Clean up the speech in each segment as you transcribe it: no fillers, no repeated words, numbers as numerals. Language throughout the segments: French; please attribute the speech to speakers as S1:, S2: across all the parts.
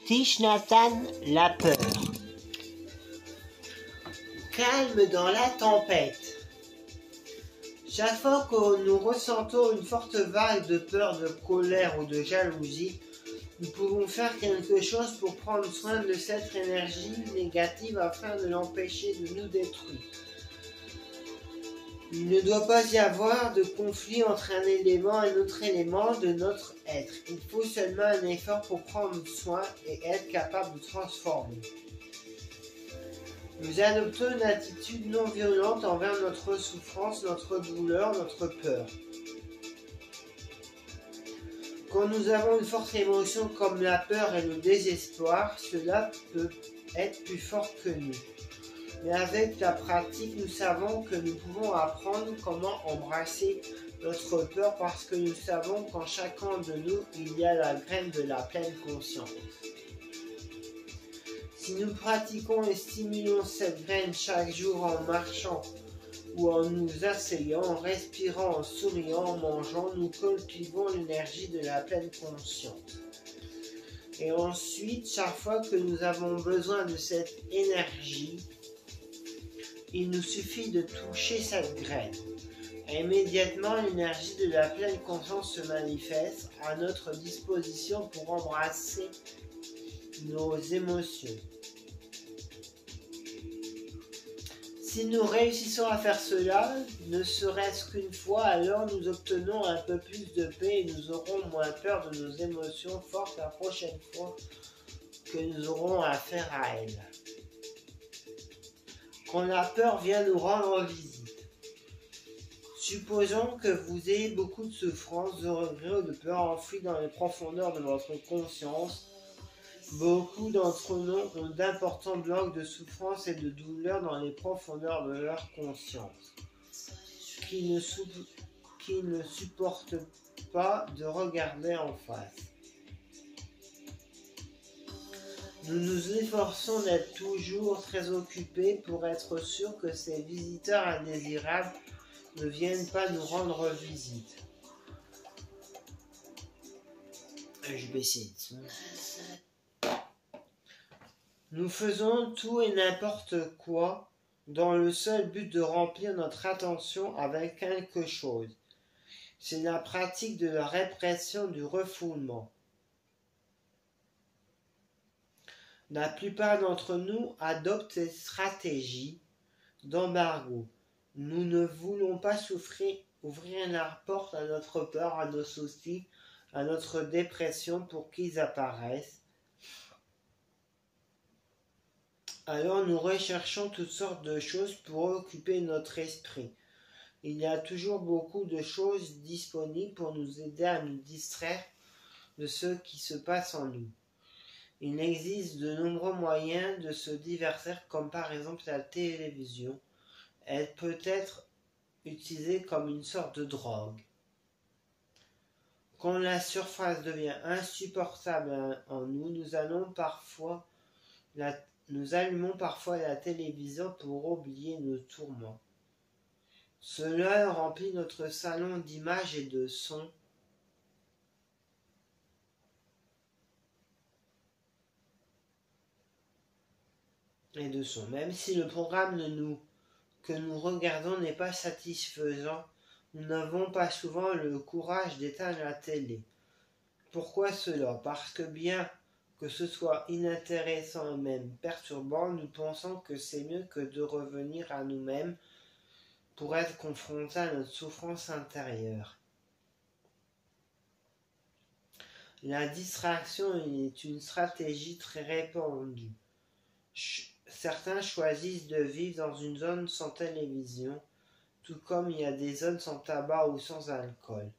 S1: Thich Nhat Hanh, la peur. Calme dans la tempête. Chaque fois que nous ressentons une forte vague de peur, de colère ou de jalousie, nous pouvons faire quelque chose pour prendre soin de cette énergie négative afin de l'empêcher de nous détruire. Il ne doit pas y avoir de conflit entre un élément et un autre élément de notre être. Il faut seulement un effort pour prendre soin et être capable de transformer. Nous adoptons une attitude non violente envers notre souffrance, notre douleur, notre peur. Quand nous avons une forte émotion comme la peur et le désespoir, cela peut être plus fort que nous. Mais avec la pratique, nous savons que nous pouvons apprendre comment embrasser notre peur parce que nous savons qu'en chacun de nous, il y a la graine de la pleine conscience. Si nous pratiquons et stimulons cette graine chaque jour en marchant ou en nous asseyant, en respirant, en souriant, en mangeant, nous cultivons l'énergie de la pleine conscience. Et ensuite, chaque fois que nous avons besoin de cette énergie, il nous suffit de toucher cette graine. Et immédiatement, l'énergie de la pleine conscience se manifeste à notre disposition pour embrasser nos émotions. Si nous réussissons à faire cela, ne serait-ce qu'une fois, alors nous obtenons un peu plus de paix et nous aurons moins peur de nos émotions fortes la prochaine fois que nous aurons affaire à elles. Quand la peur vient nous rendre visite. Supposons que vous ayez beaucoup de souffrance, de regrets ou de peur enfouis dans les profondeurs de votre conscience. Beaucoup d'entre nous ont d'importants blocs de souffrance et de douleur dans les profondeurs de leur conscience, qui ne supportent pas de regarder en face. Nous nous efforçons d'être toujours très occupés pour être sûrs que ces visiteurs indésirables ne viennent pas nous rendre visite. Je vais essayer de ça. Nous faisons tout et n'importe quoi dans le seul but de remplir notre attention avec quelque chose. C'est la pratique de la répression du refoulement. La plupart d'entre nous adoptent cette stratégie d'embargo. Nous ne voulons pas ouvrir la porte à notre peur, à nos soucis, à notre dépression pour qu'ils apparaissent. Alors nous recherchons toutes sortes de choses pour occuper notre esprit. Il y a toujours beaucoup de choses disponibles pour nous aider à nous distraire de ce qui se passe en nous. Il existe de nombreux moyens de se divertir, comme par exemple la télévision. Elle peut être utilisée comme une sorte de drogue. Quand la surface devient insupportable en nous, nous allumons parfois la télévision pour oublier nos tourments. Cela remplit notre salon d'images et de sons. Même si le programme que nous regardons n'est pas satisfaisant, nous n'avons pas souvent le courage d'éteindre la télé. Pourquoi cela? Parce que bien que ce soit inintéressant et même perturbant, nous pensons que c'est mieux que de revenir à nous-mêmes pour être confrontés à notre souffrance intérieure. La distraction est une stratégie très répandue. Certains choisissent de vivre dans une zone sans télévision, tout comme il y a des zones sans tabac ou sans alcool.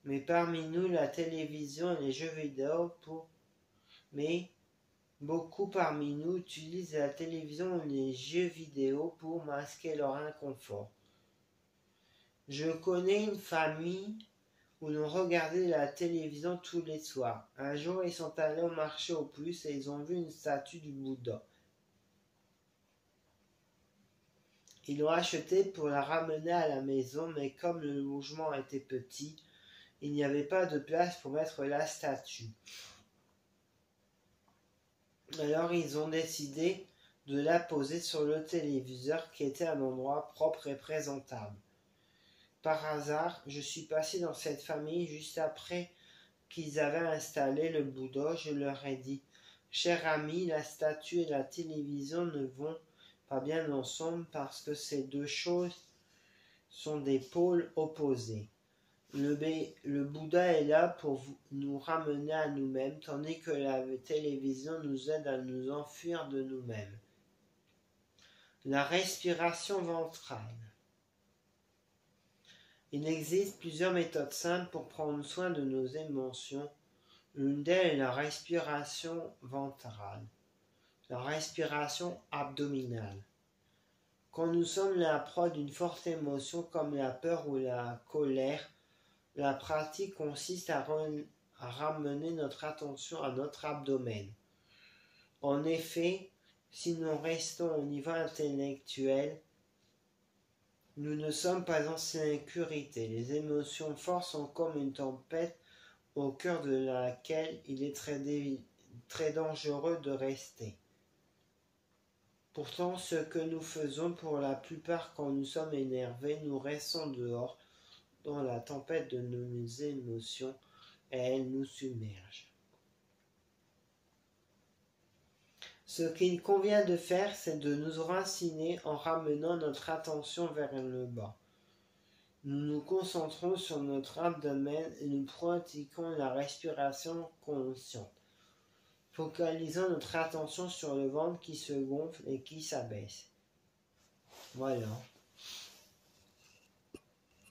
S1: Mais parmi nous, la télévision et les jeux vidéo Mais beaucoup parmi nous utilisent la télévision ou les jeux vidéo pour masquer leur inconfort. Je connais une famille où l'on regardait la télévision tous les soirs. Un jour, ils sont allés au marché aux puces et ils ont vu une statue du Bouddha. Ils l'ont achetée pour la ramener à la maison, mais comme le logement était petit, il n'y avait pas de place pour mettre la statue. Alors ils ont décidé de la poser sur le téléviseur qui était un endroit propre et présentable. Par hasard, je suis passé dans cette famille juste après qu'ils avaient installé le Bouddha. Je leur ai dit: cher ami, la statue et la télévision ne vont pas bien ensemble parce que ces deux choses sont des pôles opposés. Le Bouddha est là pour nous ramener à nous-mêmes, tandis que la télévision nous aide à nous enfuir de nous-mêmes. La respiration ventrale. Il existe plusieurs méthodes simples pour prendre soin de nos émotions. L'une d'elles est la respiration ventrale, la respiration abdominale. Quand nous sommes la proie d'une forte émotion comme la peur ou la colère, la pratique consiste à ramener notre attention à notre abdomen. En effet, si nous restons au niveau intellectuel, nous ne sommes pas en sécurité. Les émotions fortes sont comme une tempête au cœur de laquelle il est très dangereux de rester. Pourtant, ce que nous faisons pour la plupart quand nous sommes énervés, nous restons dehors dans la tempête de nos émotions et elles nous submergent. Ce qu'il convient de faire, c'est de nous raciner en ramenant notre attention vers le bas. Nous nous concentrons sur notre abdomen et nous pratiquons la respiration consciente, focalisant notre attention sur le ventre qui se gonfle et qui s'abaisse. Voilà.